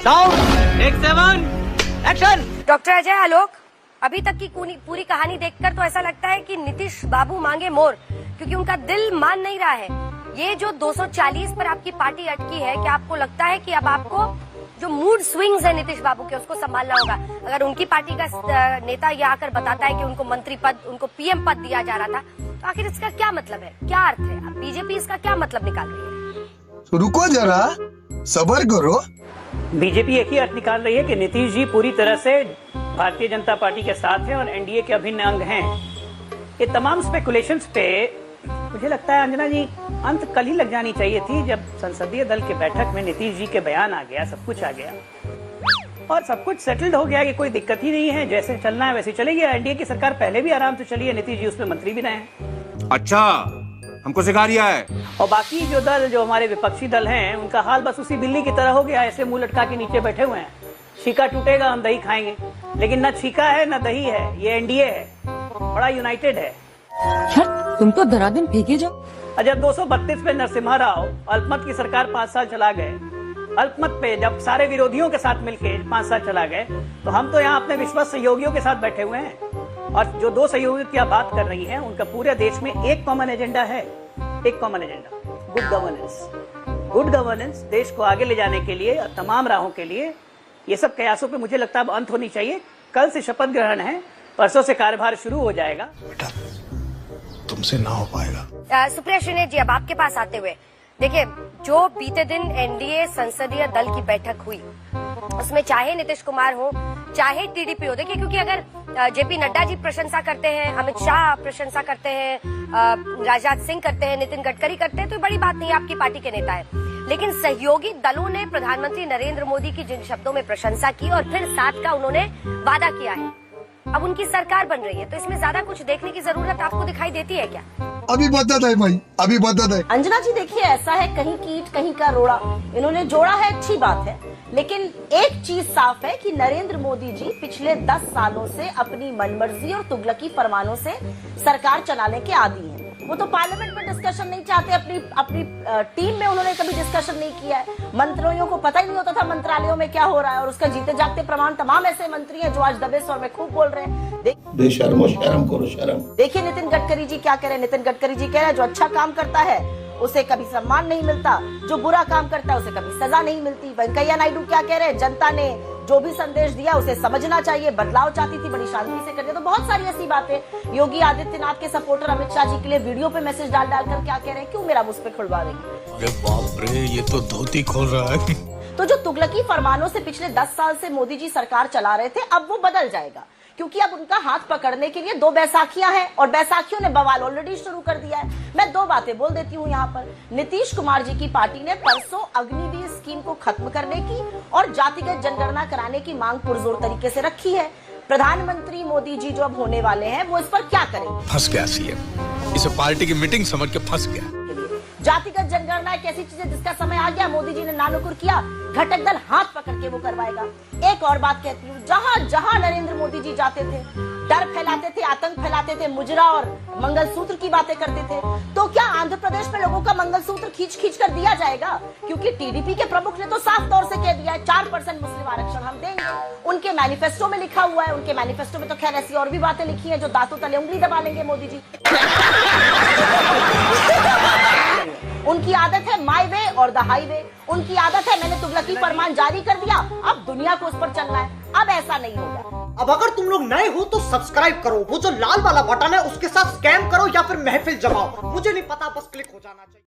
Sound take 7 action. Doctor Ajay Alok, अभी तक की पूरी कहानी देखकर तो ऐसा लगता है कि नीतीश बाबू मांगे मोर, क्योंकि उनका दिल मान नहीं रहा है। ये जो 240 पर आपकी पार्टी अटकी है, क्या आपको लगता है कि अब आपको जो मूड स्विंग्स है नीतीश बाबू के, उसको संभालना होगा? अगर उनकी पार्टी का नेता ये आकर बताता है कि उनको मंत्री पद, उनको पीएम पद दिया जा रहा था, तो आखिर इसका क्या मतलब है, क्या अर्थ है? अब बीजेपी इसका क्या मतलब निकाल रही है? रुको जरा, सब्र करो। बीजेपी एक ही अर्थ निकाल रही है कि नीतीश जी पूरी तरह से भारतीय जनता पार्टी के साथ हैं और एनडीए के अभिन्न अंग हैं। ये तमाम स्पेकुलेशंस पे मुझे लगता है अंजना जी अंत कल ही लग जानी चाहिए थी, जब संसदीय दल की बैठक में नीतीश जी के बयान आ गया, सब कुछ आ गया और सब कुछ सेटल्ड हो गया कि कोई दिक्कत ही नहीं है, जैसे चलना है वैसे चलेगी। एनडीए की सरकार पहले भी आराम से चली है, नीतीश जी उसमें मंत्री भी रहे हैं। अच्छा, हमको सिखा रिया है। और बाकी जो दल, जो हमारे विपक्षी दल हैं, उनका हाल बस उसी बिल्ली की तरह हो गया, ऐसे मुंह लटका के नीचे बैठे हुए हैं। छीका टूटेगा हम दही खाएंगे, लेकिन न छीका है न दही है, ये एनडीए है, बड़ा यूनाइटेड है। तुम तो धराधन फेंके जाओ। जब 232 पे नरसिम्हा राव अल्पमत की सरकार 5 साल चला गए, अल्पमत पे जब सारे विरोधियों के साथ मिलके 5 साल चला गए, तो हम तो यहाँ अपने विश्वास सहयोगियों के साथ बैठे हुए हैं। और जो दो सहयोगियों की आप बात कर रही हैं, उनका पूरे देश में एक कॉमन एजेंडा है, एक common agenda, good governance. Good governance देश को आगे ले जाने के लिए, तमाम राहों के लिए, ये सब कयासों पे मुझे लगता है अब अंत होनी चाहिए। कल से शपथ ग्रहण है, परसों से कार्यभार शुरू हो जाएगा। बेटा, तुमसे ना हो पाएगा। सुप्रिया श्रीनेत जी, अब आपके पास आते हुए देखिए, जो बीते दिन एनडीए संसदीय दल की बैठक हुई, उसमें चाहे नीतीश कुमार हो चाहे टीडीपी हो, देखिए क्योंकि अगर जेपी नड्डा जी प्रशंसा करते हैं, अमित शाह प्रशंसा करते हैं, राजनाथ सिंह करते हैं, नितिन गडकरी करते हैं, तो बड़ी बात नहीं, आपकी पार्टी के नेता है। लेकिन सहयोगी दलों ने प्रधानमंत्री नरेंद्र मोदी की जिन शब्दों में प्रशंसा की और फिर साथ का उन्होंने वादा किया है, अब उनकी सरकार बन रही है, तो इसमें ज्यादा कुछ देखने की जरूरत आपको दिखाई देती है क्या? अभी बता है भाई, अभी बता है। अंजना जी देखिए, ऐसा है, कहीं कीट कहीं का रोड़ा, इन्होंने जोड़ा है, अच्छी बात है, लेकिन एक चीज साफ है कि नरेंद्र मोदी जी पिछले 10 सालों से अपनी मनमर्जी और तुगलकी फरमानों से सरकार चलाने के आदी हैं। वो तो पार्लियामेंट में डिस्कशन नहीं चाहते, अपनी टीम में उन्होंने कभी डिस्कशन नहीं किया है। मंत्रियों को पता ही नहीं होता था मंत्रालयों में क्या हो रहा है, और उसका जीते जागते प्रमाण तमाम ऐसे मंत्री हैं जो आज दबे स्वर में खूब बोल रहे हैं। बेशर्मो, शर्म करो शर्म। देखिए नितिन गडकरी जी क्या कह रहे हैं। नितिन गडकरी जी कह रहे हैं, जो अच्छा काम करता है उसे कभी सम्मान नहीं मिलता, जो बुरा काम करता है उसे कभी सजा नहीं मिलती। वेंकैया नायडू क्या कह रहे हैं, जनता ने जो भी संदेश दिया उसे समझना चाहिए, बदलाव चाहती थी, बड़ी शांति से कर दिया। तो बहुत सारी ऐसी बातें। योगी आदित्यनाथ के सपोर्टर अमित शाह जी के लिए वीडियो पे मैसेज डाल कर क्या कह रहे हैं, क्यों मेरा मुझ पे खुलवा देंगे? अरे बाप रे, ये तो धोती खोल रहा है। तो जो तुगलकी फरमानों से पिछले 10 साल से मोदी जी सरकार चला रहे थे, अब वो बदल जाएगा, क्योंकि अब उनका हाथ पकड़ने के लिए 2 बैसाखियां हैं और बैसाखियों ने बवाल ऑलरेडी शुरू कर दिया है। मैं 2 बातें बोल देती हूं यहाँ पर। नीतीश कुमार जी की पार्टी ने परसों अग्निवीर स्कीम को खत्म करने की और जातिगत जनगणना कराने की मांग पुरजोर तरीके से रखी है। प्रधानमंत्री मोदी जी जो अब होने वाले हैं, वो इस पर क्या करेंगे? फंस गया सीएम, इसे पार्टी की मीटिंग समझ के फंस गया। जातिगत जनगणना एक ऐसी चीज है जिसका समय आ गया, मोदी जी ने नानुकुर किया, घटक दल हाथ पकड़ के वो करवाएगा। एक और बात कहती हूँ, जहां जहां नरेंद्र मोदी जी जाते थे, डर फैलाते थे, आतंक फैलाते थे, मुजरा और मंगलसूत्र की बातें करते थे, तो क्या आंध्र प्रदेश में लोगों का मंगलसूत्र खींच खींच कर दिया जाएगा? क्योंकि टीडीपी के प्रमुख ने तो साफ तौर से कह दिया है, 4% मुस्लिम आरक्षण हम देंगे। उनके मैनिफेस्टो में लिखा हुआ है, उनके मैनिफेस्टो में तो खैर ऐसी और भी बातें लिखी है जो दांतों तले उंगली दबा लेंगे मोदी जी। उनकी आदत है माई वे और द हाईवे, उनकी आदत है मैंने तुगलकी फरमान जारी कर दिया, अब दुनिया को उस पर चलना है। अब ऐसा नहीं होगा। अब अगर तुम लोग नए हो तो सब्सक्राइब करो, वो जो लाल वाला बटन है उसके साथ स्कैम करो या फिर महफिल जमाओ, मुझे नहीं पता, बस क्लिक हो जाना चाहिए।